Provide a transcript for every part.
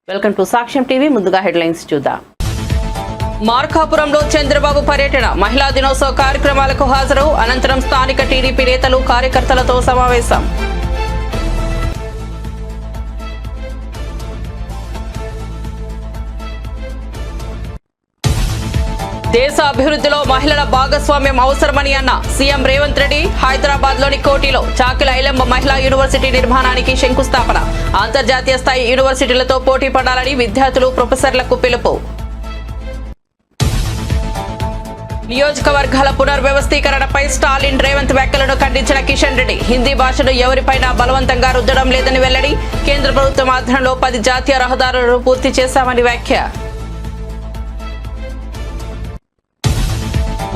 Welcome to సాక్ష్యం TV. ముందుగా headlines చూద్దాం. మార్కాపురంలో చంద్రబాబు పర్యటన, మహిళా దినోత్సవ కార్యక్రమాలకు హాజరు. అనంతరం స్థానిక టీడీపీ నేతలు కార్యకర్తలతో సమావేశం. దేశ అభివృద్ధిలో మహిళల భాగస్వామ్యం అవసరమని అన్న సీఎం రేవంత్ రెడ్డి. హైదరాబాద్ లోని కోటిలో చాకిల ఐలమ్మ మహిళా యూనివర్సిటీ నిర్మాణానికి శంకుస్థాపన. అంతర్జాతీయ స్థాయి యూనివర్సిటీలతో పోటీ పడాలని విద్యార్థులు, ప్రొఫెసర్లకు పిలుపు. నియోజకవర్గాల పునర్వ్యవస్థీకరణపై స్టాలిన్, రేవంత్ వ్యాఖ్యలను ఖండించిన కిషన్ రెడ్డి. హిందీ భాషను ఎవరిపైనా బలవంతంగా రుద్దడం లేదని వెల్లడి. కేంద్ర ప్రభుత్వం ఆధ్వర్యంలో 10 జాతీయ రహదారులను పూర్తి చేశామని వ్యాఖ్య.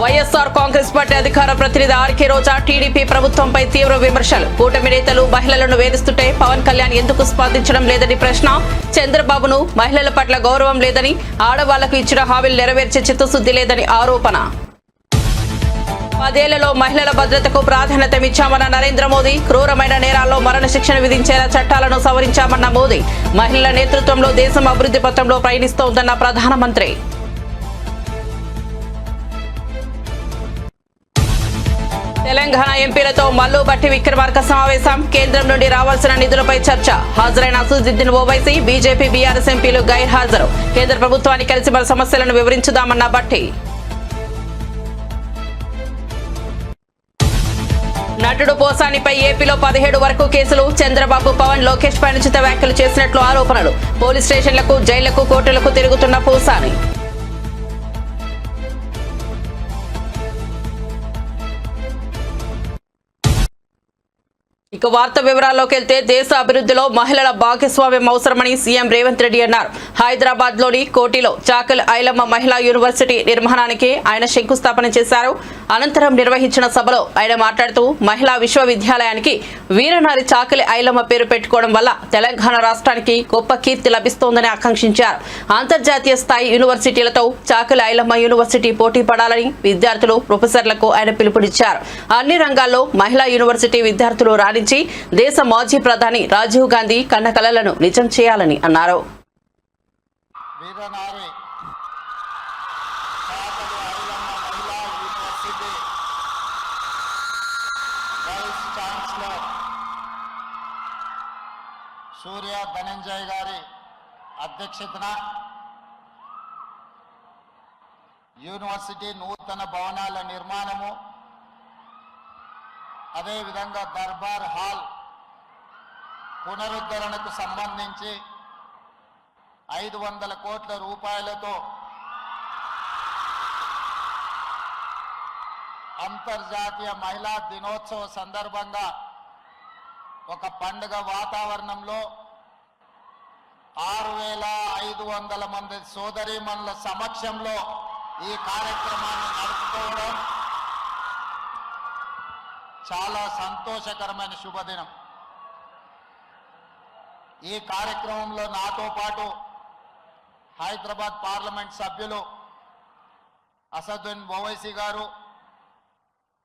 వైఎస్ఆర్ కాంగ్రెస్ పార్టీ అధికార ప్రతినిధి ఆర్కే రోజా టీడీపీ ప్రభుత్వంపై తీవ్ర విమర్శలు. కూటమి నేతలు మహిళలను వేధిస్తుంటే పవన్ కళ్యాణ్ ఎందుకు స్పందించడం లేదని ప్రశ్న. చంద్రబాబును మహిళల పట్ల గౌరవం లేదని, ఆడవాళ్లకు ఇచ్చిన హామీలు నెరవేర్చే చిత్తశుద్ధి లేదని ఆరోపణ. 10 ఏళ్లలో మహిళల భద్రతకు ప్రాధాన్యతనిచ్చామన్న నరేంద్ర మోదీ. క్రూరమైన నేరాల్లో మరణ శిక్షణ విధించేలా చట్టాలను సవరించామన్న మోదీ. మహిళల నేతృత్వంలో దేశం అభివృద్ధి పథంలో పయనిస్తోందన్న ప్రధానమంత్రి. తెలంగాణ ఎంపీలతో మల్లు భట్టి విక్రమార్క సమావేశం. కేంద్రం నుండి రావాల్సిన నిధులపై చర్చ. హాజరైన అసదుద్దీన్ ఓవైసీ. బీజేపీ, బీఆర్ఎస్ ఎంపీలు గైర్హాజరు. కేంద్ర ప్రభుత్వాన్ని కలిసి మన సమస్యలను వివరించుదామన్న భట్టి. నటుడు పోసానిపై ఏపీలో 17 వరకు కేసులు. చంద్రబాబు, పవన్, లోకేష్ పై అనుచిత వ్యాఖ్యలు చేసినట్లు ఆరోపణలు. పోలీస్ స్టేషన్లకు, జైళ్లకు, కోర్టులకు తిరుగుతున్న పోసాని. ఇక వార్త వివరాల్లోకి వెళ్తే, దేశ అభివృద్ధిలో మహిళల భాగస్వామ్యం అవసరమని సీఎం రేవంత్ రెడ్డి అన్నారు. హైదరాబాద్ లోని కోటిలో చాకిల్ ఐలమ్మ మహిళా యూనివర్సిటీ నిర్మాణానికి ఆయన శంకుస్థాపన చేశారు. అనంతరం నిర్వహించిన సభలో ఆయన మాట్లాడుతూ, మహిళా విశ్వవిద్యాలయానికి వీరనారి చాకిలి ఐలమ్మ పేరు పెట్టుకోవడం వల్ల తెలంగాణ రాష్ట్రానికి గొప్ప కీర్తి లభిస్తోందని ఆకాంక్షించారు. అంతర్జాతీయ స్థాయి యూనివర్సిటీలతో చాకిలి ఐలమ్మ యూనివర్సిటీ పోటీ పడాలని విద్యార్థులు, ప్రొఫెసర్లకు ఆయన పిలుపునిచ్చారు. అన్ని రంగాల్లో మహిళా యూనివర్సిటీ విద్యార్థులు రాణించి దేశ మాజీ ప్రధాని రాజీవ్ గాంధీ కన్న కలలను నిజం చేయాలని అన్నారు. సూర్య ధనంజయ్ గారి అధ్యక్షతన యూనివర్సిటీ నూతన భవనాల నిర్మాణము, అదేవిధంగా దర్బార్ హాల్ పునరుద్ధరణకు సంబంధించి 500 కోట్ల రూపాయలతో అంతర్జాతీయ మహిళా దినోత్సవ సందర్భంగా ఒక పండుగ వాతావరణంలో 6500 మంది సోదరీమణుల సమక్షంలో ఈ కార్యక్రమాన్ని నడుపుకోవడం చాలా సంతోషకరమైన శుభదినం. ఈ కార్యక్రమంలో నాతో పాటు హైదరాబాద్ పార్లమెంట్ సభ్యులు అసదుద్దీన్ ఓవైసీ గారు,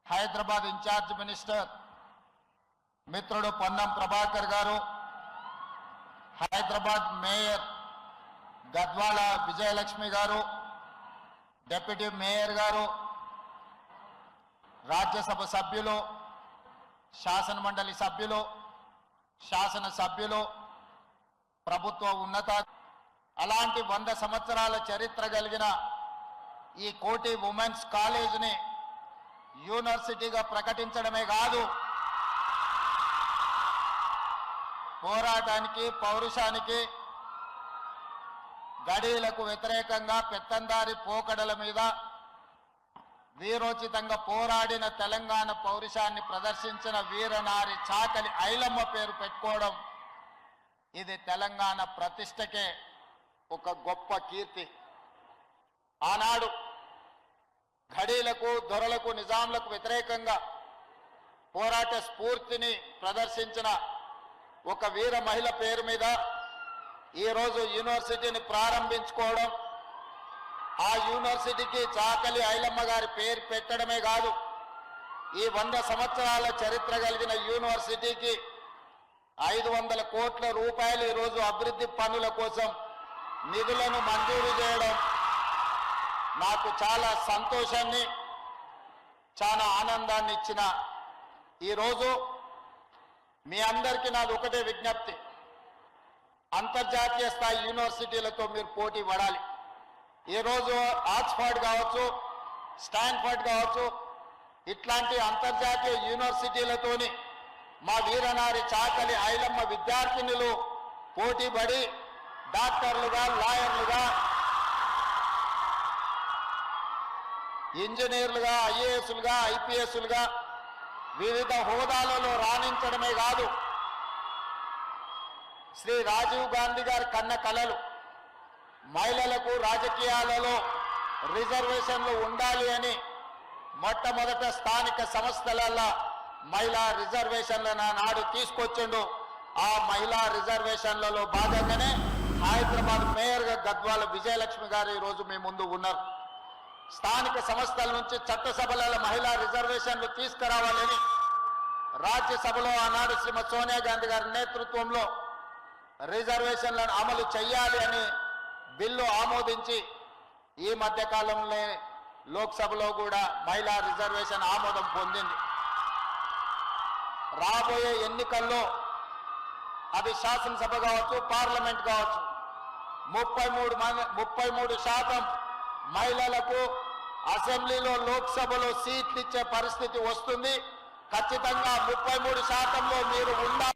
హైదరాబాద్ ఇన్ఛార్జ్ మినిస్టర్ మిత్రుడు పొన్నం ప్రభాకర్ గారు, హైదరాబాద్ మేయర్ గద్వాల విజయలక్ష్మి గారు, డిప్యూటీ మేయర్ గారు, రాజ్యసభ సభ్యులు, శాసన మండలి సభ్యులు, శాసన సభ్యులు, ప్రభుత్వ ఉన్నత, అలాంటి 100 సంవత్సరాల చరిత్ర కలిగిన ఈ కోటి ఉమెన్స్ కాలేజీని యూనివర్సిటీగా ప్రకటించడమే కాదు, పోరాటానికి, పౌరుషానికి, గడీలకు వ్యతిరేకంగా పెత్తందారి పోకడల మీద వీరోచితంగా పోరాడిన తెలంగాణ పౌరుషాన్ని ప్రదర్శించిన వీరనారి చాకలి ఐలమ్మ పేరు పెట్టుకోవడం ఇది తెలంగాణ ప్రతిష్టకే ఒక గొప్ప కీర్తి. ఆనాడు ఘడీలకు, దొరలకు, నిజాంలకు వ్యతిరేకంగా పోరాట స్ఫూర్తిని ప్రదర్శించిన ఒక వీర మహిళ పేరు మీద ఈరోజు యూనివర్సిటీని ప్రారంభించుకోవడం, ఆ యూనివర్సిటీకి చాకలి ఐలమ్మ గారి పేరు పెట్టడమే కాదు, ఈ 100 సంవత్సరాల చరిత్ర కలిగిన యూనివర్సిటీకి 500 కోట్ల రూపాయలు ఈరోజు అభివృద్ధి పనుల కోసం నిధులను మంజూరు చేయడం నాకు చాలా సంతోషాన్ని, చాలా ఆనందాన్ని ఇచ్చిన ఈరోజు మీ అందరికీ నాది ఒకటే విజ్ఞప్తి. అంతర్జాతీయ స్థాయి యూనివర్సిటీలతో మీరు పోటీ పడాలి. ఈరోజు ఆక్స్ఫర్డ్ కావచ్చు, స్టాన్ఫర్డ్ కావచ్చు, ఇట్లాంటి అంతర్జాతీయ యూనివర్సిటీలతోని మా వీరనారి చాకలి ఐలమ్మ విద్యార్థినులు పోటీ పడి డాక్టర్లుగా, లాయర్లుగా, ఇంజనీర్లుగా, ఐఏఎస్లుగా, ఐపీఎస్లుగా వివిధ హోదాలలో రాణించడమే కాదు, శ్రీ రాజీవ్ గాంధీ గారి కన్న కలలు మహిళలకు రాజకీయాలలో రిజర్వేషన్లు ఉండాలి అని మొట్టమొదట స్థానిక సంస్థలలో మహిళా రిజర్వేషన్లను నాడు తీసుకొచ్చిండు. ఆ మహిళా రిజర్వేషన్లలో భాగంగానే హైదరాబాద్ మేయర్గా గద్వాల విజయలక్ష్మి గారు ఈరోజు మీ ముందు ఉన్నారు. స్థానిక సంస్థల నుంచి చట్టసభలలో మహిళా రిజర్వేషన్లు తీసుకురావాలని రాజ్యసభలో ఆనాడు శ్రీమతి సోనియా గాంధీ గారి నేతృత్వంలో రిజర్వేషన్లను అమలు చేయాలి అని బిల్లు ఆమోదించి ఈ మధ్య కాలంలో లోక్సభలో కూడా మహిళా రిజర్వేషన్ ఆమోదం పొందింది. రాబోయే ఎన్నికల్లో అది శాసనసభ కావచ్చు, పార్లమెంట్ కావచ్చు, 33% మహిళలకు అసెంబ్లీలో, లోక్సభలో సీట్లు ఇచ్చే పరిస్థితి వస్తుంది. ఖచ్చితంగా 33%లో మీరు ఉండాలి.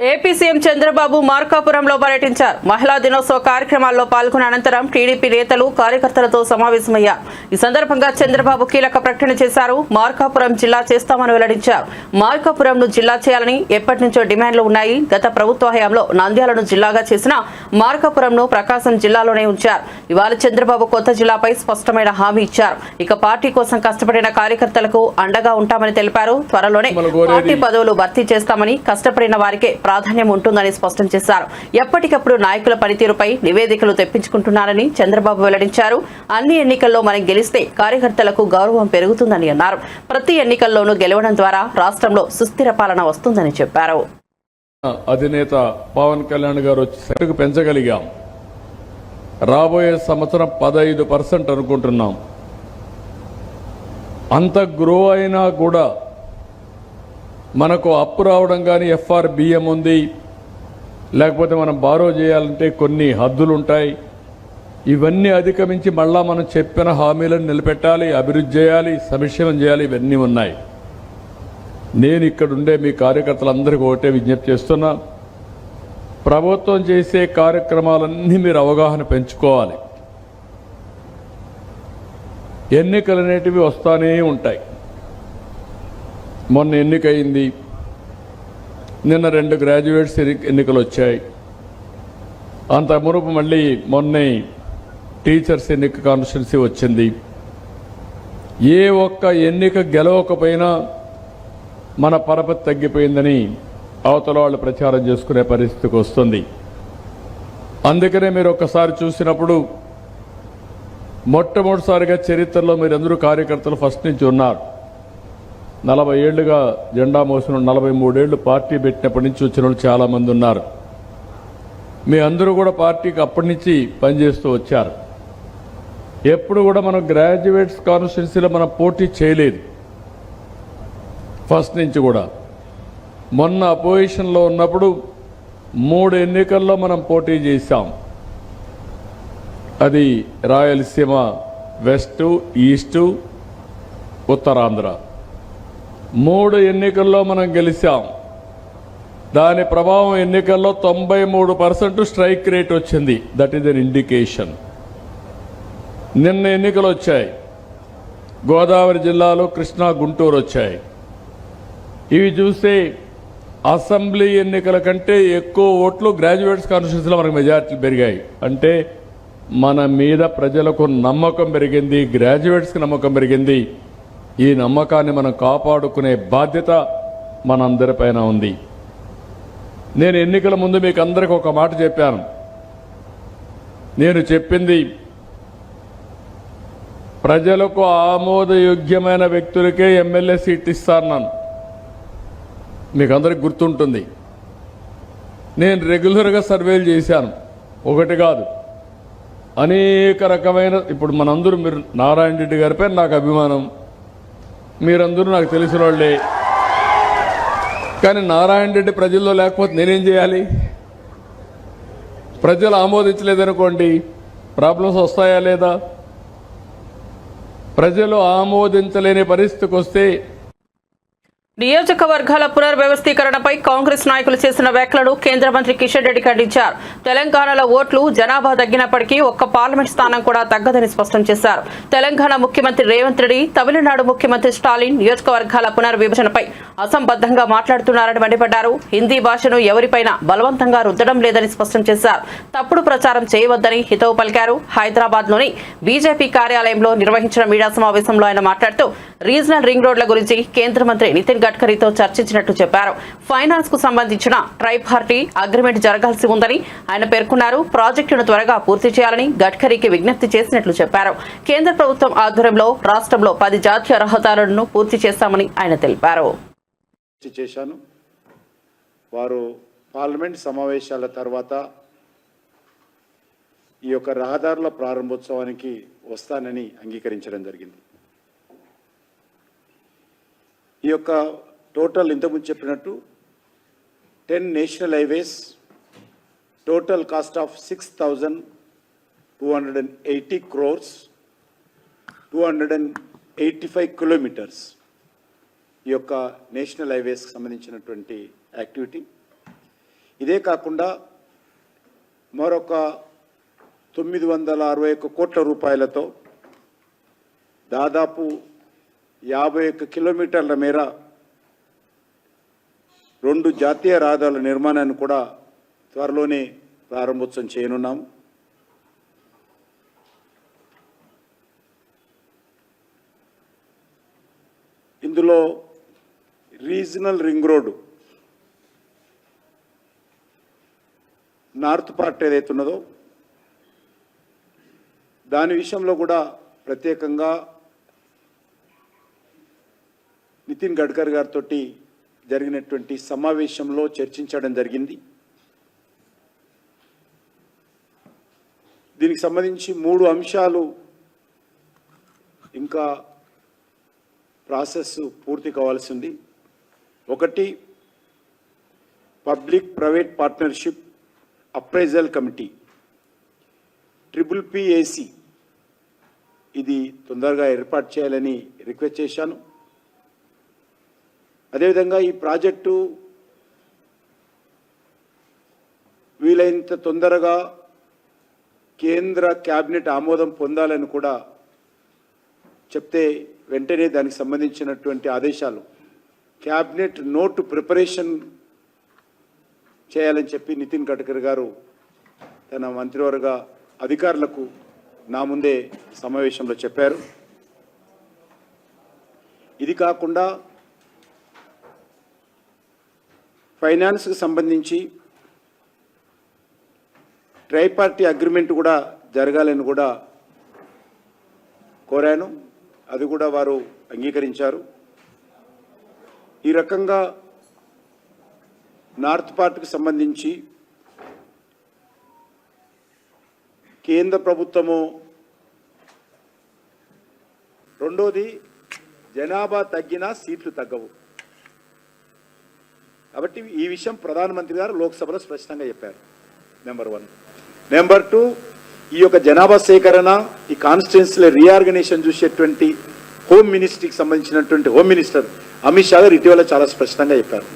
ఏపీ సీఎం చంద్రబాబు మార్కాపురంలో పర్యటించారు. మహిళా దినోత్సవ కార్యక్రమాల్లో పాల్గొన్న అనంతరం టీడీపీ నేతలు, కార్యకర్తలతో సమావేశమయ్యారు. ఈ సందర్భంగా చంద్రబాబు కీలక ప్రకటన చేశారు. మార్కాపురం జిల్లా చేస్తామని వెల్లడించారు. మార్కాపురంను జిల్లా చేయాలని ఎప్పటి నుంచో డిమాండ్లు ఉన్నాయి. గత ప్రభుత్వ హయాంలో నంద్యాలను జిల్లాగా చేసిన మార్కాపురంను ప్రకాశం జిల్లాలోనే ఉంచారు. ఇవాళ చంద్రబాబు కొత్త జిల్లాపై స్పష్టమైన హామీ ఇచ్చారు. ఇక పార్టీ కోసం కష్టపడిన కార్యకర్తలకు అండగా ఉంటామని తెలిపారు. త్వరలోనే పార్టీ పదవులు భర్తీ చేస్తామని, కష్టపడిన వారికే ప్రాధాన్యం ఉంటుందని స్పష్టం చేశారు. ఎప్పటికప్పుడు నాయకుల పనితీరుపై నివేదికలు తెప్పించుకుంటున్నారని చంద్రబాబు వెల్లడించారు. అన్ని ఎన్నికల్లో మనం గెలిస్తే కార్యకర్తలకు గౌరవం పెరుగుతుందని అన్నారు. ప్రతి ఎన్నికల్లోనూ గెలవడం ద్వారా రాష్ట్రంలో సుస్థిర పాలన వస్తుందని చెప్పారు. అధినేత పవన్ కళ్యాణ్ గారు వచ్చి పెంచగలిగాం. రాబోయే సంవత్సరం 15% అనుకుంటున్నాం. అంత గ్రో అయినా కూడా మనకు అప్పు రావడం కానీ ఎఫ్ఆర్బిఎం ఉంది, లేకపోతే మనం బారో చేయాలంటే కొన్ని హద్దులు ఉంటాయి. ఇవన్నీ అధిగమించి మళ్ళా మనం చెప్పిన హామీలను నిలబెట్టాలి, అభివృద్ధి చేయాలి, సంక్షేమం చేయాలి. ఇవన్నీ ఉన్నాయి. నేను ఇక్కడుండే మీ కార్యకర్తలందరికీ ఒకటే విజ్ఞప్తి చేస్తున్నా, ప్రభుత్వం చేసే కార్యక్రమాలన్నీ మీరు అవగాహన పెంచుకోవాలి. ఎన్నికలు అనేటివి వస్తానే ఉంటాయి. మొన్న ఎన్నికయింది, నిన్న 2 గ్రాడ్యుయేట్స్ ఎన్నికలు వచ్చాయి. అంత మునుపు మళ్ళీ మొన్నే టీచర్స్ ఎన్నిక కాన్స్టిట్యున్సీ వచ్చింది. ఏ ఒక్క ఎన్నిక గెలవకపోయినా మన పరపతి తగ్గిపోయిందని అవతల వాళ్ళు ప్రచారం చేసుకునే పరిస్థితికి వస్తుంది. అందుకనే మీరు ఒక్కసారి చూసినప్పుడు మొట్టమొదటిసారిగా చరిత్రలో మీరందరూ కార్యకర్తలు ఫస్ట్ నుంచి ఉన్నారు. 40 ఏళ్లుగా జెండా మోసిన, 43 ఏళ్లు పార్టీ పెట్టినప్పటి నుంచి వచ్చిన వాళ్ళు చాలామంది ఉన్నారు. మీ అందరూ కూడా పార్టీకి అప్పటి నుంచి పనిచేస్తూ వచ్చారు. ఎప్పుడు కూడా మనం గ్రాడ్యుయేట్స్ కాన్స్టిట్యున్సీలో మనం పోటీ చేయలేదు ఫస్ట్ నుంచి కూడా. మొన్న అపోజిషన్లో ఉన్నప్పుడు 3 ఎన్నికల్లో మనం పోటీ చేశాం. అది రాయలసీమ వెస్ట్, ఈస్ట్, ఉత్తరాంధ్ర 3 ఎన్నికల్లో మనం గెలిచాం. దాని ప్రభావం ఎన్నికల్లో 93% స్ట్రైక్ రేట్ వచ్చింది. That is an indication. నిన్న ఎన్నికలు వచ్చాయి. గోదావరి జిల్లాలో కృష్ణా, గుంటూరు వచ్చాయి. ఇవి చూస్తే అసెంబ్లీ ఎన్నికల కంటే ఎక్కువ ఓట్లు గ్రాడ్యుయేట్స్ కాన్స్టిట్యున్సీలో మనకు మెజార్టీలు పెరిగాయి. అంటే మన మీద ప్రజలకు నమ్మకం పెరిగింది, గ్రాడ్యుయేట్స్కి నమ్మకం పెరిగింది. ఈ నమ్మకాన్ని మనం కాపాడుకునే బాధ్యత మనందరిపైన ఉంది. నేను ఎన్నికల ముందు మీకు అందరికీ ఒక మాట చెప్పాను. నేను చెప్పింది ప్రజలకు ఆమోదయోగ్యమైన వ్యక్తులకే ఎమ్మెల్యే సీట్ ఇస్తాను. మీకు అందరికి గుర్తుంటుంది. నేను రెగ్యులర్గా సర్వేలు చేశాను, ఒకటి కాదు. అనేక రకమైన ఇప్పుడు మనందరూ మీరు నారాయణ రెడ్డి గారిపై నాకు అభిమానం, మీరందరూ నాకు తెలిసిన వాళ్ళే. కానీ నారాయణ రెడ్డి ప్రజల్లో లేకపోతే నేనేం చేయాలి? ప్రజలు ఆమోదించలేదనుకోండి, ప్రాబ్లమ్స్ వస్తాయా లేదా? ప్రజలు ఆమోదించలేని పరిస్థితికి వస్తే నియోజకవర్గాల పునర్వ్యవస్థీకరణపై కాంగ్రెస్ నాయకులు చేసిన వ్యాఖ్యలను కేంద్ర మంత్రి కిషన్ రెడ్డి ఖండించారు. తెలంగాణలో ఓట్లు జనాభా తగ్గినప్పటికీ ఒక్క పార్లమెంట్ స్థానం కూడా తగ్గదని స్పష్టం చేశారు. తెలంగాణ ముఖ్యమంత్రి రేవంత్ రెడ్డి, తమిళనాడు ముఖ్యమంత్రి స్టాలిన్ నియోజకవర్గాల పునర్విభజనపై అసంబద్ధంగా మాట్లాడుతున్నారని మండిపడ్డారు. హిందీ భాషను ఎవరిపైనా బలవంతంగా రుద్దడం లేదని స్పష్టం చేశారు. తప్పుడు ప్రచారం చేయవద్దని హితవు పలికారు. హైదరాబాద్ లోని బీజేపీ కార్యాలయంలో నిర్వహించిన మీడియా సమావేశంలో ఆయన మాట్లాడుతూ రీజనల్ రింగ్ రోడ్ల గురించి కేంద్ర మంత్రి నితిన్ గడ్కరీతో చర్చించినట్టు చెప్పారు. ఫైనాన్స్ కు సంబంధించిన ట్రైపార్టీ అగ్రిమెంట్ జరగాల్సి ఉందని ఆయన పేర్కొన్నారు. ప్రాజెక్టును త్వరగా పూర్తి చేయాలని గడ్కరీకి విజ్ఞప్తి చేసినట్లు చెప్పారు. కేంద్ర ప్రభుత్వం ఆధ్వర్యంలో రాష్ట్రంలో 10 జాతీయ రహదారులను పూర్తి చేస్తామని ఆయన తెలిపారు. వారు పార్లమెంట్ సమావేశాల తర్వాత ఈ యొక్క రహదారుల ప్రారంభోత్సవానికి వస్తానని అంగీకరించడం జరిగింది. ఈ యొక్క టోటల్ ఇంతకుముందు చెప్పినట్టు 10 national highways, total cost of 6,280 crores, 285 kilometres ఈ యొక్క నేషనల్ హైవేస్కి సంబంధించినటువంటి యాక్టివిటీ. ఇదే కాకుండా మరొక 961 కోట్ల రూపాయలతో దాదాపు 51 కిలోమీటర్ల మేర 2 జాతీయ రహదారుల నిర్మాణాన్ని కూడా త్వరలోనే ప్రారంభోత్సవం చేయనున్నాము. ఇందులో regional ring road north part ఏదైతే ఉన్నదో దాని విషయంలో కూడా ప్రత్యేకంగా నితిన్ గడ్కరీ గారితో జరిగినటువంటి సమావేశంలో చర్చించడం జరిగింది. దీనికి సంబంధించి 3 అంశాలు ఇంకా ప్రాసెస్ పూర్తి కావాల్సి ఉంది. ఒకటి, public private partnership appraisal committee PPPAC ఇది తొందరగా ఏర్పాటు చేయాలని రిక్వెస్ట్ చేశాను. అదేవిధంగా ఈ ప్రాజెక్టు వీలైనంత తొందరగా కేంద్ర క్యాబినెట్ ఆమోదం పొందాలని కూడా చెప్తే వెంటనే దానికి సంబంధించినటువంటి ఆదేశాలు క్యాబినెట్ నోటు ప్రిపరేషన్ చేయాలని చెప్పి నితిన్ గడ్కరీ గారు తన మంత్రివర్గ అధికారులకు నా ముందే సమావేశంలో చెప్పారు. ఇది కాకుండా ఫైనాన్స్కి సంబంధించి ట్రైపార్టీ అగ్రిమెంట్ కూడా జరగాలని కూడా కోరాను. అది కూడా వారు అంగీకరించారు. ఈ రకంగా నార్త్ పార్ట్కి సంబంధించి కేంద్ర ప్రభుత్వము, రెండోది జనాభా తగ్గినా సీట్లు తగ్గవు కాబట్టి ఈ విషయం ప్రధానమంత్రి గారు లోక్సభలో స్పష్టంగా చెప్పారు. నెంబర్ 1. నెంబర్ 2, ఈ యొక్క జనాభా సేకరణ, ఈ కాన్స్టిట్యున్సీల రీఆర్గనైజేషన్ చూసేటువంటి హోమ్ మినిస్ట్రీకి సంబంధించినటువంటి హోమ్ మినిస్టర్ అమిత్ షా గారు ఇటీవల చాలా స్పష్టంగా చెప్పారు.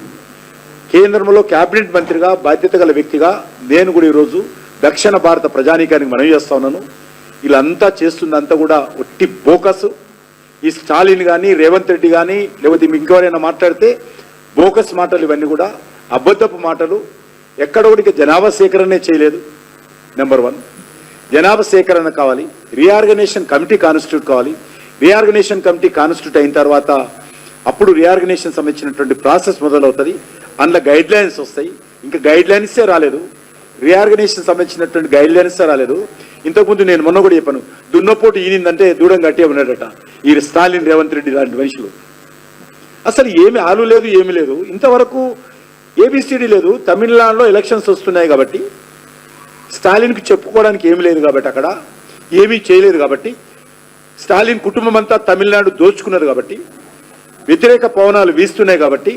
కేంద్రంలో క్యాబినెట్ మంత్రిగా బాధ్యత గల వ్యక్తిగా నేను కూడా ఈరోజు దక్షిణ భారత ప్రజానీకానికి మనవి చేస్తా ఉన్నాను. వీళ్ళంతా చేస్తుందంతా కూడా ఒట్టి బోకస్. ఈ స్టాలిన్ కానీ రేవంత్ రెడ్డి కానీ లేకపోతే ఇంకెవరైనా మాట్లాడితే బోకస్ మాటలు, ఇవన్నీ కూడా అబద్ధపు మాటలు. ఎక్కడ కూడా జనాభా సేకరణే చేయలేదు. నెంబర్ 1, జనాభా సేకరణ కావాలి. రీఆర్గనైజేషన్ కమిటీ కాన్స్టిట్యూట్ కావాలి. రీఆర్గనైజేషన్ కమిటీ కాన్స్టిట్యూట్ అయిన తర్వాత అప్పుడు రీఆర్గనైజేషన్ సంబంధించినటువంటి ప్రాసెస్ మొదలవుతుంది. అందులో గైడ్ లైన్స్ వస్తాయి. ఇంకా గైడ్ లైన్సే రాలేదు. రీఆర్గనైజేషన్ సంబంధించినటువంటి గైడ్ లైన్సే రాలేదు. ఇంతకుముందు నేను మొన్న కూడా చెప్పాను, దున్నపోటు ఈనిందంటే దూడం గట్టిగా ఉన్నాడట ఈ స్టాలిన్ రేవంత్ రెడ్డి లాంటి మనుషులు. అసలు ఏమి ఆలు లేదు, ఏమి లేదు. ఇంతవరకు ఏబిసిడి లేదు. తమిళనాడులో ఎలక్షన్స్ వస్తున్నాయి కాబట్టి స్టాలిన్కి చెప్పుకోవడానికి ఏమీ లేదు కాబట్టి అక్కడ ఏమీ చేయలేదు కాబట్టి స్టాలిన్ కుటుంబం అంతా తమిళనాడు దోచుకున్నారు కాబట్టి వ్యతిరేక పవనాలు వీస్తున్నాయి కాబట్టి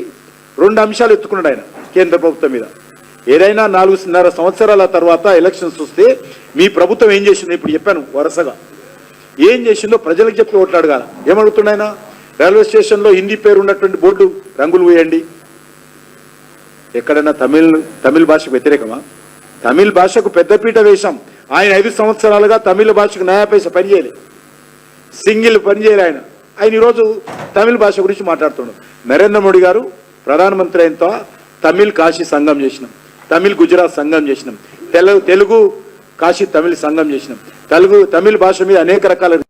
2 అంశాలు ఎత్తుకున్నాడు ఆయన కేంద్ర ప్రభుత్వం మీద. ఏదైనా 4.5 సంవత్సరాల తర్వాత ఎలక్షన్స్ వస్తే మీ ప్రభుత్వం ఏం చేసిందో ఇప్పుడు చెప్పాను వరుసగా ఏం చేసిందో ప్రజలకు చెప్పి ఓట్లు అడగాల. ఏమడుగుతున్నాయి ఆయన? రైల్వే స్టేషన్లో హిందీ పేరు ఉన్నటువంటి బోర్డు రంగులు వేయండి. ఎక్కడైనా తమిళ భాషకు వ్యతిరేకమా? తమిళ భాషకు పెద్దపీట వేశాం. ఆయన 5 సంవత్సరాలుగా తమిళ భాషకు న్యాయపైస పనిచేయలే, సింగిల్ పనిచేయలే ఆయన ఈరోజు తమిళ భాష గురించి మాట్లాడుతున్నాడు. నరేంద్ర మోడీ గారు ప్రధానమంత్రి అయిన తమిళ్ కాశీ సంఘం చేసినాం, తమిళ్ గుజరాత్ సంఘం చేసినాం, తెలుగు కాశీ తమిళ సంఘం చేసినాం. తమిళ భాష మీద అనేక రకాల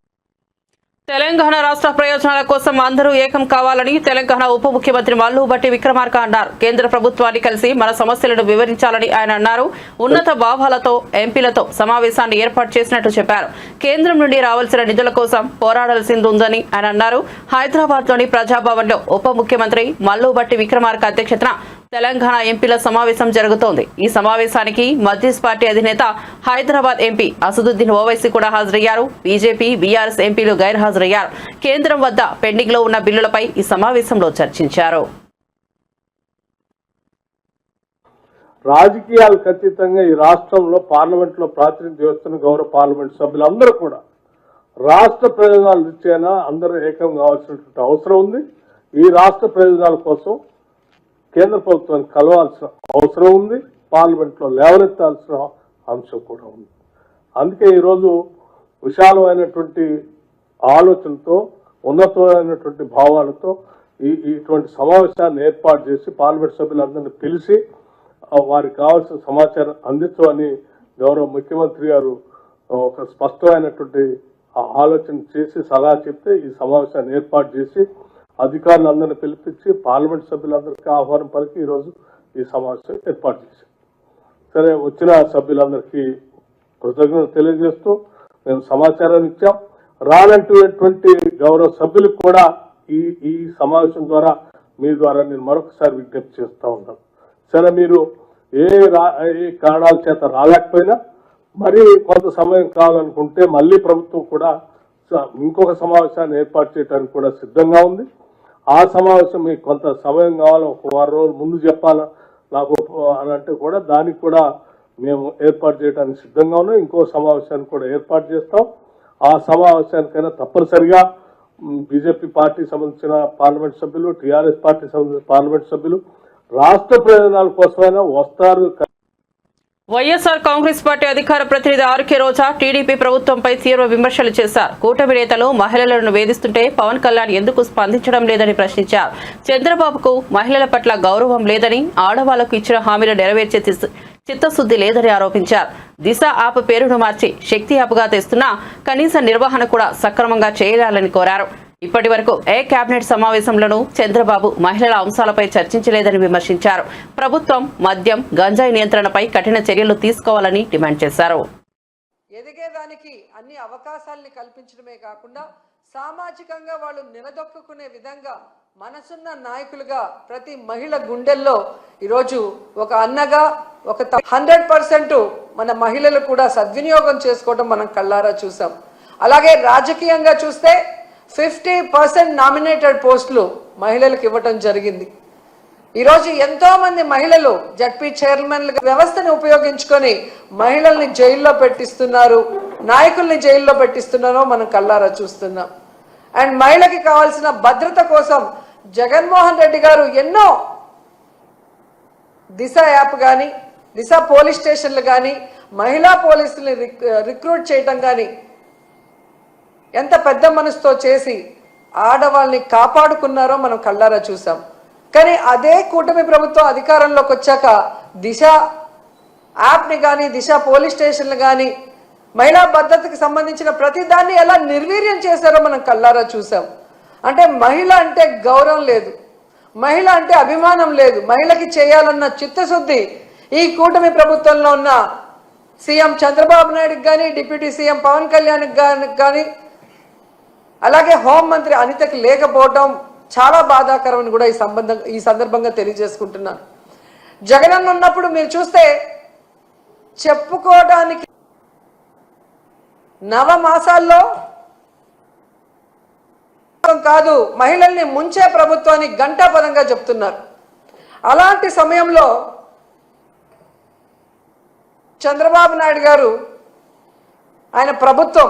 తెలంగాణ రాష్ట్ర ప్రయోజనాల కోసం అందరూ ఏకం కావాలని తెలంగాణ ఉప ముఖ్యమంత్రి మల్లు భట్టి విక్రమార్క అన్నారు. కేంద్ర ప్రభుత్వాన్ని కలిసి మన సమస్యలను వివరించాలని ఆయన అన్నారు. ఉన్నత భావాలతో ఎంపీలతో సమావేశాన్ని ఏర్పాటు చేసినట్టు చెప్పారు. కేంద్రం నుండి రావాల్సిన నిధుల కోసం పోరాడాల్సింది ఉందని ఆయన అన్నారు. హైదరాబాద్లోని ప్రజాభవన్లో ఉప ముఖ్యమంత్రి మల్లు భట్టి విక్రమార్క అధ్యక్షతన తెలంగాణ ఎంపీల సమావేశం జరుగుతోంది. ఈ సమావేశానికి మజ్లిస్ పార్టీ అధినేత హైదరాబాద్ ఎంపీ అసదుద్దీన్ ఓవైసీ కూడా హాజరయ్యారు. బీజేపీ, బీఆర్ఎస్ ఎంపీలు గైర్హాజరయ్యారు. కేంద్రం వద్ద పెండింగ్ లో ఉన్న బిల్లులపై ఈ సమావేశంలో చర్చించారు. రాజకీయాలు ఖచ్చితంగా ఈ రాష్ట్రంలో పార్లమెంట్ లో ప్రాతినిధ్యం వస్తున్న గౌరవ పార్లమెంట్ సభ్యులందరూ కూడా రాష్ట్ర ప్రయోజనాల దృష్ట్యా అందరూ ఏకం కావాల్సినటువంటి అవసరం ఉంది. ఈ రాష్ట్ర ప్రయోజనాల కోసం కేంద్ర ప్రభుత్వాన్ని కలవాల్సిన అవసరం ఉంది. పార్లమెంట్లో లేవనెత్తాల్సిన అంశం కూడా ఉంది. అందుకే ఈరోజు విశాలమైనటువంటి ఆలోచనతో, ఉన్నతమైనటువంటి భావాలతో ఇటువంటి సమావేశాన్ని ఏర్పాటు చేసి పార్లమెంట్ సభ్యులందరినీ పిలిచి వారికి కావాల్సిన సమాచారం అందించమని గౌరవ ముఖ్యమంత్రి గారు ఒక స్పష్టమైనటువంటి ఆలోచన చేసి సలహా చెప్తే ఈ సమావేశాన్ని ఏర్పాటు చేసి అధికారులందరినీ పిలిపించి పార్లమెంట్ సభ్యులందరికీ ఆహ్వానం పలికి ఈరోజు ఈ సమావేశం ఏర్పాటు చేశాం. సరే, వచ్చిన సభ్యులందరికీ కృతజ్ఞతలు తెలియజేస్తూ మేము సమాచారం ఇచ్చాం. రానటువంటి గౌరవ సభ్యులకు కూడా ఈ సమావేశం ద్వారా మీ ద్వారా నేను మరొకసారి విజ్ఞప్తి చేస్తూ ఉన్నాను. సరే, మీరు ఏ కారణాల చేత రాలేకపోయినా మరి కొంత సమయం కావాలనుకుంటే మళ్ళీ ప్రభుత్వం కూడా ఇంకొక సమావేశాన్ని ఏర్పాటు చేయడానికి కూడా సిద్ధంగా ఉంది. ఆ సమావేశం మీకు కొంత సమయం కావాలి, 1 వారం రోజులు ముందు చెప్పాలా నాకు అని అంటే కూడా దానికి కూడా మేము ఏర్పాటు చేయడానికి సిద్ధంగా ఉన్నాం. ఇంకో సమావేశాన్ని కూడా ఏర్పాటు చేస్తాం. ఆ సమావేశానికైనా తప్పనిసరిగా బీజేపీ పార్టీకి సంబంధించిన పార్లమెంట్ సభ్యులు, టీఆర్ఎస్ పార్టీకి సంబంధించిన పార్లమెంట్ సభ్యులు రాష్ట్ర ప్రయోజనాల కోసమైనా వస్తారు. వైఎస్ఆర్ కాంగ్రెస్ పార్టీ అధికార ప్రతినిధి ఆర్కే రోజా టీడీపీ ప్రభుత్వంపై తీవ్ర విమర్శలు చేశారు. కూటమి నేతలు మహిళలను వేధిస్తుంటే పవన్ కళ్యాణ్ ఎందుకు స్పందించడం లేదని ప్రశ్నించారు. చంద్రబాబుకు మహిళల పట్ల గౌరవం లేదని, ఆడవాళ్లకు ఇచ్చిన హామీలు నెరవేర్చే చిత్తశుద్ధి లేదని ఆరోపించారు. దిశ యాప్ పేరును మార్చి శక్తి యాప్గా తెస్తున్నా కనీస నిర్వహణ కూడా సక్రమంగా చేయాలని కోరారు. ఇప్పటి వరకు ఏ కేబినెట్ సమావేశంలోనూ చంద్రబాబు మహిళల అంశాలపై చర్చించలేదని విమర్శించారు. ప్రభుత్వం మద్యం, గంజాయి నియంత్రణపై కఠిన చర్యలు తీసుకోవాలని డిమాండ్ చేశారు. ఎదిగేదానికి అన్ని అవకాశాలని కల్పించడమే కాకుండా సామాజికంగా వాళ్ళు నిలదొక్కునే విధంగా మనసున్న నాయకులుగా ప్రతి మహిళ గుండెల్లో ఈరోజు ఒక అన్నగా ఒక 100% మన మహిళలు కూడా సద్వినియోగం చేసుకోవడం మనం కళ్ళారా చూసాం. అలాగే రాజకీయంగా చూస్తే 50% నామినేటెడ్ పోస్టులు మహిళలకు ఇవ్వటం జరిగింది. ఈరోజు ఎంతో మంది మహిళలు జడ్పీ చైర్మన్ల వ్యవస్థను ఉపయోగించుకొని మహిళల్ని జైల్లో పెట్టిస్తున్నారు, నాయకుల్ని జైల్లో పెట్టిస్తున్నారో మనం కళ్ళారా చూస్తున్నాం. అండ్ మహిళకి కావాల్సిన భద్రత కోసం జగన్మోహన్ రెడ్డి గారు ఎన్నో దిశ యాప్ కానీ, దిశ పోలీస్ స్టేషన్లు కానీ, మహిళా పోలీసుల్ని రిక్రూట్ చేయటం కానీ ఎంత పెద్ద మనసుతో చేసి ఆడవాళ్ళని కాపాడుకున్నారో మనం కళ్ళారా చూసాం. కానీ అదే కూటమి ప్రభుత్వం అధికారంలోకి వచ్చాక దిశ యాప్ని కానీ, దిశ పోలీస్ స్టేషన్లు కానీ, మహిళా భద్రతకు సంబంధించిన ప్రతి దాన్ని ఎలా నిర్వీర్యం చేశారో మనం కళ్ళారా చూసాం. అంటే మహిళ అంటే గౌరవం లేదు, మహిళ అంటే అభిమానం లేదు, మహిళకి చేయాలన్న చిత్తశుద్ధి ఈ కూటమి ప్రభుత్వంలో ఉన్న సీఎం చంద్రబాబు నాయుడుకి కానీ, డిప్యూటీ సీఎం పవన్ కళ్యాణ్కి కానీ, అలాగే హోంమంత్రి అనితకి లేకపోవడం చాలా బాధాకరమని కూడా ఈ సందర్భంగా తెలియజేసుకుంటున్నాను. జగనన్న ఉన్నప్పుడు మీరు చూస్తే చెప్పుకోవడానికి నవమాసాల్లో కాదు, మహిళల్ని ముంచే ప్రభుత్వాన్ని గంటాపదంగా చెప్తున్నారు. అలాంటి సమయంలో చంద్రబాబు నాయుడు గారు, ఆయన ప్రభుత్వం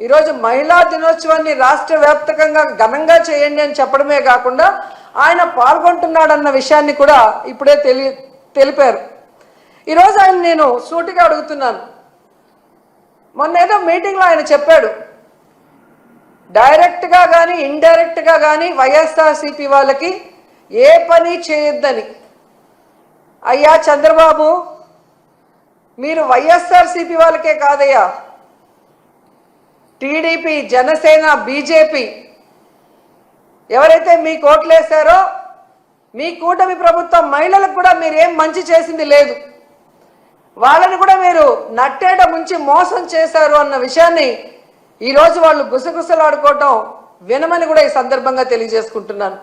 ఈరోజు మహిళా దినోత్సవాన్ని రాష్ట్ర వ్యాప్తంగా ఘనంగా చేయండి అని చెప్పడమే కాకుండా ఆయన పాల్గొంటున్నాడన్న విషయాన్ని కూడా ఇప్పుడే తెలిపారు. ఈరోజు ఆయన నేను సూటిగా అడుగుతున్నాను, మొన్న ఏదో మీటింగ్లో ఆయన చెప్పాడు, డైరెక్ట్గా కానీ ఇండైరెక్ట్గా కానీ వైఎస్ఆర్సీపీ వాళ్ళకి ఏ పని చేయొద్దని. అయ్యా చంద్రబాబు, మీరు వైఎస్ఆర్సీపీ వాళ్ళకే కాదయ్యా, టీడీపీ, జనసేన, బీజేపీ ఎవరైతే మీకు ఓట్లేశారో మీ కూటమి ప్రభుత్వం మహిళలకు కూడా మీరేం మంచి చేసింది లేదు, వాళ్ళని కూడా మీరు నట్టేట ముంచి మోసం చేశారు అన్న విషయాన్ని ఈరోజు వాళ్ళు గుసగుసలాడుకోవటం వినమని కూడా ఈ సందర్భంగా తెలియజేసుకుంటున్నాను.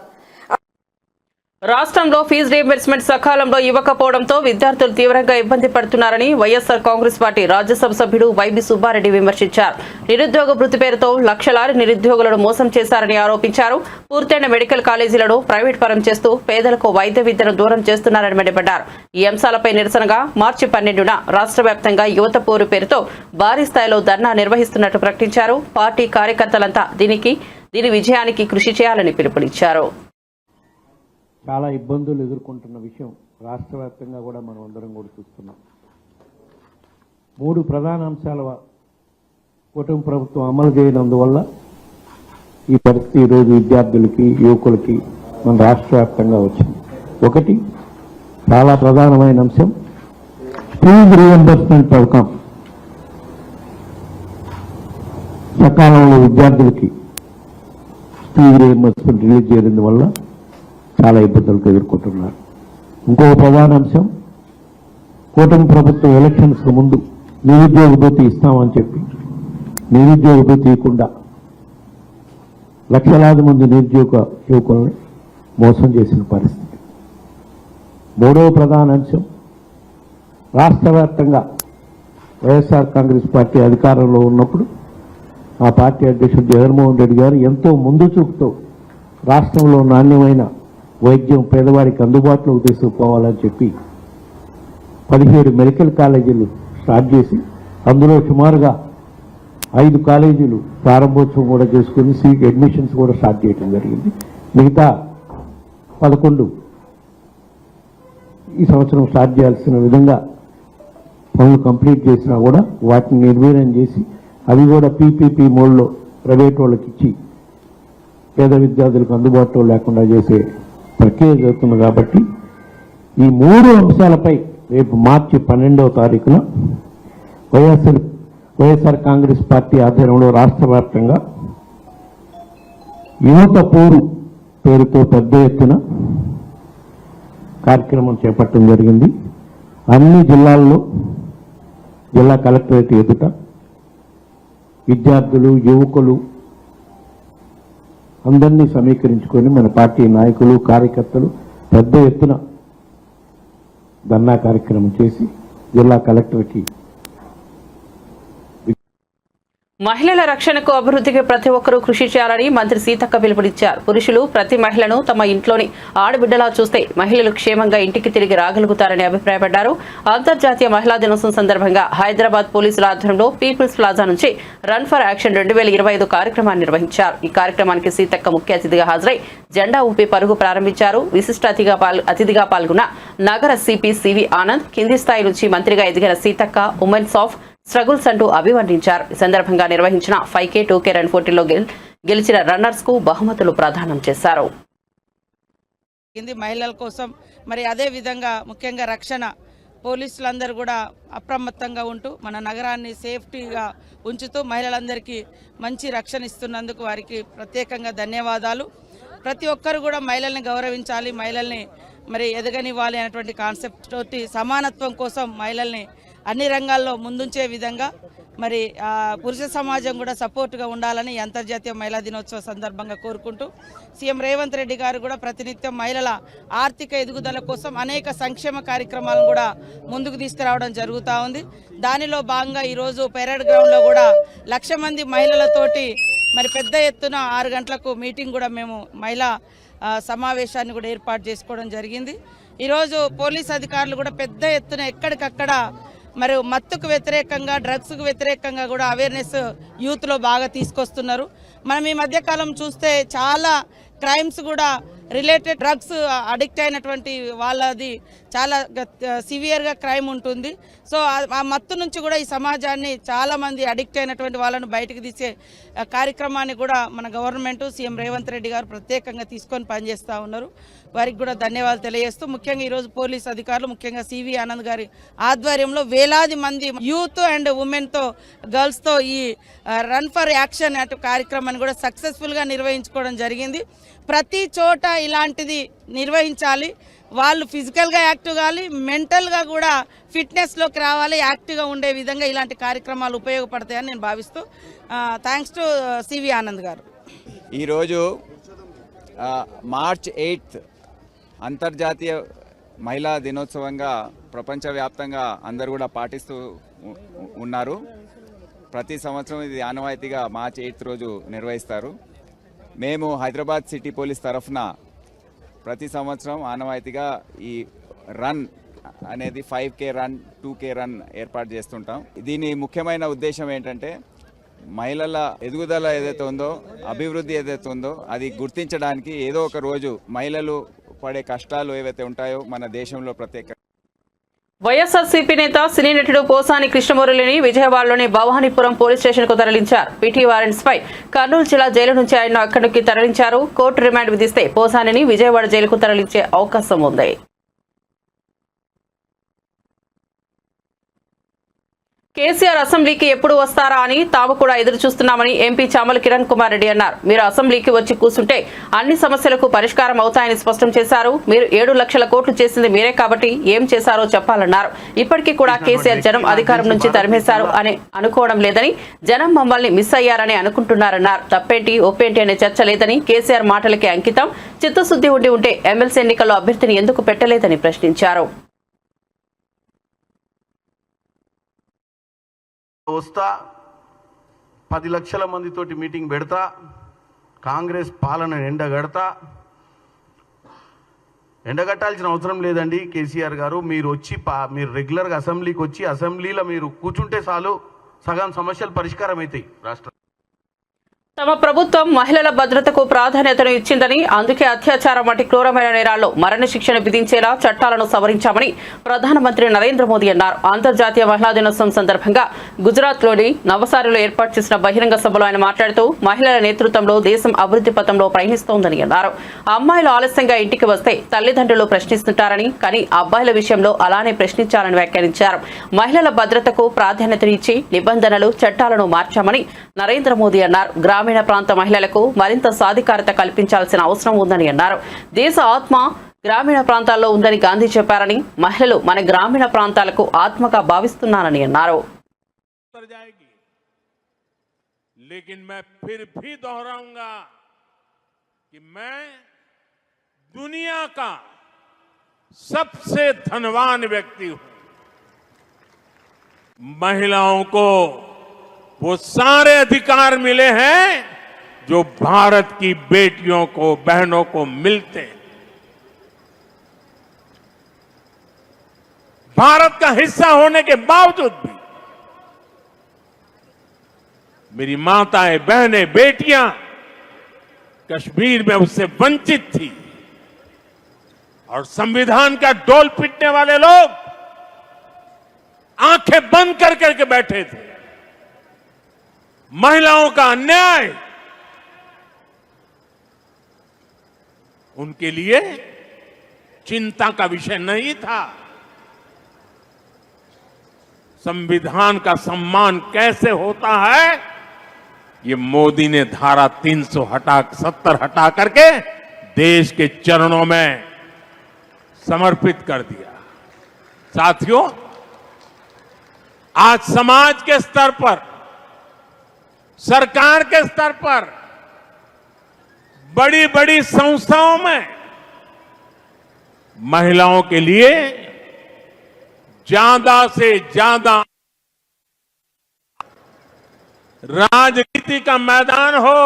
రాష్ట్రంలో ఫీజు రీయింబర్స్మెంట్ సకాలంలో ఇవ్వకపోవడంతో విద్యార్థులు తీవ్రంగా ఇబ్బంది పడుతున్నారని వైఎస్ఆర్ కాంగ్రెస్ పార్టీ రాజ్యసభ సభ్యుడు వైబీ సుబ్బారెడ్డి విమర్శించారు. నిరుద్యోగ వృత్తి పేరుతో లక్షలాది నిరుద్యోగులను మోసం చేశారని ఆరోపించారు. పూర్తయిన మెడికల్ కాలేజీలను ప్రైవేట్ పరం చేస్తూ పేదలకు వైద్య విద్యను దూరం చేస్తున్నారని మండిపడ్డారు. ఈ అంశాలపై నిరసనగా మార్చి 12న రాష్ట్ర వ్యాప్తంగా యువత పోరు పేరుతో భారీ స్థాయిలో ధర్నా నిర్వహిస్తున్నట్టు ప్రకటించారు. పార్టీ కార్యకర్తలంతా దీని విజయానికి కృషి చేయాలని పిలుపునిచ్చారు. చాలా ఇబ్బందులు ఎదుర్కొంటున్న విషయం రాష్ట్ర వ్యాప్తంగా కూడా మనం అందరం కూడా చూస్తున్నాం. 3 ప్రధాన అంశాల కూటమి ప్రభుత్వం అమలు చేయనందువల్ల ఈ పరిస్థితి ఈరోజు విద్యార్థులకి, యువకులకి మన రాష్ట్ర వ్యాప్తంగా వచ్చింది. ఒకటి చాలా ప్రధానమైన అంశం, ఫీజు రీయింబర్స్మెంట్ పథకం సకాలంలో విద్యార్థులకి ఫీజు రీయింబర్స్మెంట్ రిలీజ్ చేయడం వల్ల చాలా ఇబ్బందులకు ఎదుర్కొంటున్నారు. ఇంకో ప్రధాన అంశం, కూటమి ప్రభుత్వం ఎలక్షన్స్కు ముందు నిరుద్యోగ భృతి ఇస్తామని చెప్పి నిరుద్యోగ భృతి ఇవ్వకుండా లక్షలాది మంది నిరుద్యోగ యువకుల్ని మోసం చేసిన పరిస్థితి. మూడవ ప్రధాన అంశం, రాష్ట్ర వ్యాప్తంగా వైఎస్ఆర్ కాంగ్రెస్ పార్టీ అధికారంలో ఉన్నప్పుడు ఆ పార్టీ అధ్యక్షుడు జగన్మోహన్ రెడ్డి గారు ఎంతో ముందు చూపుతో రాష్ట్రంలో నాణ్యమైన వైద్యం పేదవాడికి అందుబాటులోకి తీసుకుపోవాలని చెప్పి 17 మెడికల్ కాలేజీలు స్టార్ట్ చేసి అందులో సుమారుగా 5 కాలేజీలు ప్రారంభోత్సవం కూడా చేసుకుని సీట్ అడ్మిషన్స్ కూడా స్టార్ట్ చేయడం జరిగింది. మిగతా 11 ఈ సంవత్సరం స్టార్ట్ చేయాల్సిన విధంగా పనులు కంప్లీట్ చేసినా కూడా వాటిని నిర్వీర్యం చేసి అవి కూడా పీపీపీ మోడ్లో ప్రైవేట్ వాళ్ళకి ఇచ్చి పేద విద్యార్థులకు అందుబాటులో లేకుండా చేసే ప్రక్రియ జరుగుతుంది. కాబట్టి ఈ 3 అంశాలపై రేపు మార్చి 12వ తారీఖున వైఎస్ఆర్ కాంగ్రెస్ పార్టీ ఆధ్వర్యంలో రాష్ట్ర వ్యాప్తంగా యువత పోరు పేరుతో పెద్ద ఎత్తున కార్యక్రమం చేపట్టడం జరిగింది. అన్ని జిల్లాల్లో జిల్లా కలెక్టరేట్ ఎదుట విద్యార్థులు, యువకులు అందరినీ సమీకరించుకొని మన పార్టీ నాయకులు, కార్యకర్తలు పెద్ద ఎత్తున ధర్నా కార్యక్రమం చేసి జిల్లా కలెక్టర్కి మహిళల రక్షణకు, అభివృద్ధికి ప్రతి ఒక్కరూ కృషి చేయాలని మంత్రి సీతక్క పిలుపునిచ్చారు. పురుషులు ప్రతి మహిళను తమ ఇంట్లోని ఆడబిడ్డలా చూస్తే మహిళలు క్షేమంగా ఇంటికి తిరిగి రాగలుగుతారని అభిప్రాయపడ్డారు. అంతర్జాతీయ మహిళా దినోత్సవం సందర్భంగా హైదరాబాద్ పోలీసుల ఆధ్వర్యంలో పీపుల్స్ ప్లాజా నుంచి రన్ ఫర్ యాక్షన్ 2025 కార్యక్రమాన్ని నిర్వహించారు. ఈ కార్యక్రమానికి సీతక్క ముఖ్య అతిథిగా హాజరై జెండా ఊపి పరుగు ప్రారంభించారు. విశిష్ట అతిథిగా పాల్గొన్న నగర సిపి సివి ఆనంద్, కింది స్థాయి నుంచి మంత్రిగా ఎదిగిన సీతక్క ఉమెన్స్ ఆఫ్ స్ట్రగుల్స్ అంటూ అభివర్ణించారు. ఈ సందర్భంగా నిర్వహించిన 5K 2K రన్ పోటీలో గెలిచిన రన్నర్స్ కు బహుమతులు ప్రదానం చేశారు. మహిళల కోసం మరి అదే విధంగా ముఖ్యంగా రక్షణ పోలీసులందరూ కూడా అప్రమత్తంగా ఉంటూ మన నగరాన్ని సేఫ్టీగా ఉంచుతూ మహిళలందరికీ మంచి రక్షణ ఇస్తున్నందుకు వారికి ప్రత్యేకంగా ధన్యవాదాలు. ప్రతి ఒక్కరు కూడా మహిళల్ని గౌరవించాలి, మహిళల్ని మరి ఎదగనివ్వాలి అనేటువంటి కాన్సెప్ట్ తోటి సమానత్వం కోసం మహిళల్ని అన్ని రంగాల్లో ముందుంచే విధంగా మరి పురుష సమాజం కూడా సపోర్ట్గా ఉండాలని ఈ అంతర్జాతీయ మహిళా దినోత్సవ సందర్భంగా కోరుకుంటూ సీఎం రేవంత్ రెడ్డి గారు కూడా ప్రతినిత్యం మహిళల ఆర్థిక ఎదుగుదల కోసం అనేక సంక్షేమ కార్యక్రమాలను కూడా ముందుకు తీసుకురావడం జరుగుతూ ఉంది. దానిలో భాగంగా ఈరోజు పెరేడ్ గ్రౌండ్లో కూడా 1,00,000 మంది మహిళలతోటి మరి పెద్ద ఎత్తున 6 గంటలకు మీటింగ్ కూడా మేము మహిళా సమావేశాన్ని కూడా ఏర్పాటు చేసుకోవడం జరిగింది. ఈరోజు పోలీస్ అధికారులు కూడా పెద్ద ఎత్తున ఎక్కడికక్కడ మరి మత్తుకు వ్యతిరేకంగా డ్రగ్స్కు వ్యతిరేకంగా కూడా అవేర్నెస్ యూత్లో బాగా తీసుకొస్తున్నారు. మనం ఈ మధ్యకాలం చూస్తే చాలా క్రైమ్స్ కూడా రిలేటెడ్ డ్రగ్స్ అడిక్ట్ అయినటువంటి వాళ్ళది చాలా సివియర్గా క్రైమ్ ఉంటుంది. సో ఆ మత్తు నుంచి కూడా ఈ సమాజాన్ని చాలామంది అడిక్ట్ అయినటువంటి వాళ్ళను బయటకు తీసే కార్యక్రమాన్ని కూడా మన గవర్నమెంట్ సీఎం రేవంత్ రెడ్డి గారు ప్రత్యేకంగా తీసుకొని పనిచేస్తూ ఉన్నారు. వారికి కూడా ధన్యవాదాలు తెలియజేస్తూ ముఖ్యంగా ఈరోజు పోలీస్ అధికారులు ముఖ్యంగా సివి ఆనంద్ గారి ఆధ్వర్యంలో వేలాది మంది యూత్ అండ్ ఉమెన్తో గర్ల్స్తో ఈ రన్ ఫర్ యాక్షన్ అటు కార్యక్రమాన్ని కూడా సక్సెస్ఫుల్గా నిర్వహించుకోవడం జరిగింది. ప్రతి చోట ఇలాంటిది నిర్వహించాలి. వాళ్ళు ఫిజికల్గా యాక్టివ్ కావాలి, మెంటల్గా కూడా ఫిట్నెస్లోకి రావాలి, యాక్టివ్గా ఉండే విధంగా ఇలాంటి కార్యక్రమాలు ఉపయోగపడతాయని నేను భావిస్తూ థ్యాంక్స్ టు సివి ఆనంద్ గారు. ఈరోజు మార్చ్ 8 అంతర్జాతీయ మహిళా దినోత్సవంగా ప్రపంచవ్యాప్తంగా అందరూ కూడా పాటిస్తూ ఉన్నారు. ప్రతి సంవత్సరం ఇది ఆనవాయితీగా మార్చ్ 8 రోజు నిర్వహిస్తారు. మేము హైదరాబాద్ సిటీ పోలీస్ తరఫున ప్రతి సంవత్సరం ఆనవాయితీగా ఈ రన్ అనేది 5K రన్ 2K రన్ ఏర్పాటు చేస్తుంటాం. దీని ముఖ్యమైన ఉద్దేశం ఏంటంటే మహిళల ఎదుగుదల ఏదైతే ఉందో, అభివృద్ధి ఏదైతే ఉందో అది గుర్తించడానికి ఏదో ఒక రోజు మహిళలు పడే కష్టాలు ఏవైతే ఉంటాయో మన దేశంలో ప్రత్యేక వైఎస్ఆర్సీపీ నేత సినీ నటుడు పోసాని కృష్ణమురళిని విజయవాడలోని భవానీపురం పోలీస్ స్టేషన్ కు తరలించారు. పీటీ వారెంట్స్ పై కర్నూలు జిల్లా జైలు నుంచి ఆయన అక్కడికి తరలించారు. కోర్టు రిమాండ్ విధిస్తే పోసానిని విజయవాడ జైలుకు తరలించే అవకాశం ఉంది. కేసీఆర్ అసెంబ్లీకి ఎప్పుడు వస్తారా అని తాము కూడా ఎదురు చూస్తున్నామని ఎంపీ చామల కిరణ్ కుమార్ రెడ్డి అన్నారు. మీరు అసెంబ్లీకి వచ్చి కూర్చుంటే అన్ని సమస్యలకు పరిష్కారం అవుతాయని స్పష్టం చేశారు. మీరు 7 లక్షల కోట్లు చేసింది మీరే కాబట్టి ఏం చేశారో చెప్పాలన్నారు. ఇప్పటికీ కూడా కేసీఆర్ జనం అధికారం నుంచి తరిమేశారు అని అనుకోవడం లేదని, జనం మమ్మల్ని మిస్ అయ్యారని అనుకుంటున్నారన్నారు. తప్పేంటి ఒప్పేంటి అనే చర్చ లేదని, కేసీఆర్ మాటలకి అంకితం, చిత్తశుద్ధి ఉంటే ఎమ్మెల్సీ ఎన్నికల్లో అభ్యర్థిని ఎందుకు పెట్టలేదని ప్రశ్నించారు. వస్తా 10 లక్షల మందితోటి మీటింగ్ పెడతా, కాంగ్రెస్ పాలన ఎండగట్టాల్సిన అవసరం లేదండి. కేసీఆర్ గారు మీరు వచ్చి మీరు రెగ్యులర్గా అసెంబ్లీకి వచ్చి అసెంబ్లీలో మీరు కూర్చుంటే చాలు, సగం సమస్యలు పరిష్కారం అవుతాయి. రాష్ట్రం తమ ప్రభుత్వం మహిళల భద్రతకు ప్రాధాన్యతను ఇచ్చిందని, అందుకే అత్యాచారం వంటి క్రూరమైన నేరాల్లో మరణశిక్షను విధించేలా చట్టాలను సవరించామని ప్రధానమంత్రి నరేంద్ర మోదీ అన్నారు. అంతర్జాతీయ మహిళా దినోత్సవం సందర్భంగా గుజరాత్లోని నవసారిలో ఏర్పాటు చేసిన బహిరంగ సభలో ఆయన మాట్లాడుతూ మహిళల నేతృత్వంలో దేశం అభివృద్ధి పథంలో ప్రయాణిస్తోందని అన్నారు. అమ్మాయిలు ఆలస్యంగా ఇంటికి వస్తే తల్లిదండ్రులు ప్రశ్నిస్తుంటారని, కానీ అబ్బాయిల విషయంలో అలానే ప్రశ్నించాలని వ్యాఖ్యానించారు. మహిళల భద్రతకు ప్రాధాన్యతనిచ్చి నిబంధనలు చట్టాలను మార్చామని నరేంద్ర మోదీ అన్నారు. గ్రామీణ ప్రాంత మహిళలకు మరింత సాధికారత కల్పించాల్సిన అవసరం ఉందని అన్నారు. దేశ ఆత్మ గ్రామీణ ప్రాంతాల్లో ఉందని గాంధీ చెప్పారని, మహిళలు మన గ్రామీణ ప్రాంతాలకు ఆత్మగా భావిస్తున్నారని అన్నారు. लेकिन मैं फिर भी दोहराऊंगा कि मैं दुनिया का सबसे धनवान व्यक्ति हूं. महिलाओं को वो सारे अधिकार मिले हैं जो भारत की बेटियों को, बहनों को मिलते हैं. भारत का हिस्सा होने के बावजूद भी मेरी माताएं, बहनें, बेटियां कश्मीर में उससे वंचित थी. और संविधान का डोल पीटने वाले लोग आंखें बंद कर करके बैठे थे. महिलाओं का अन्याय उनके लिए चिंता का विषय नहीं था. संविधान का सम्मान कैसे होता है, ये मोदी ने धारा 370 हटा करके देश के चरणों में समर्पित कर दिया. साथियों, आज समाज के स्तर पर, सरकार के स्तर पर, बड़ी बड़ी संस्थाओं में महिलाओं के लिए ज्यादा से ज्यादा राजनीति का मैदान हो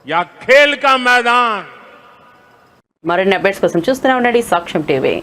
या खेल का मैदान। మరిన్ని అప్డేట్స్ కోసం చూస్తూనే ఉండండి సాక్ష్యం టీవీ।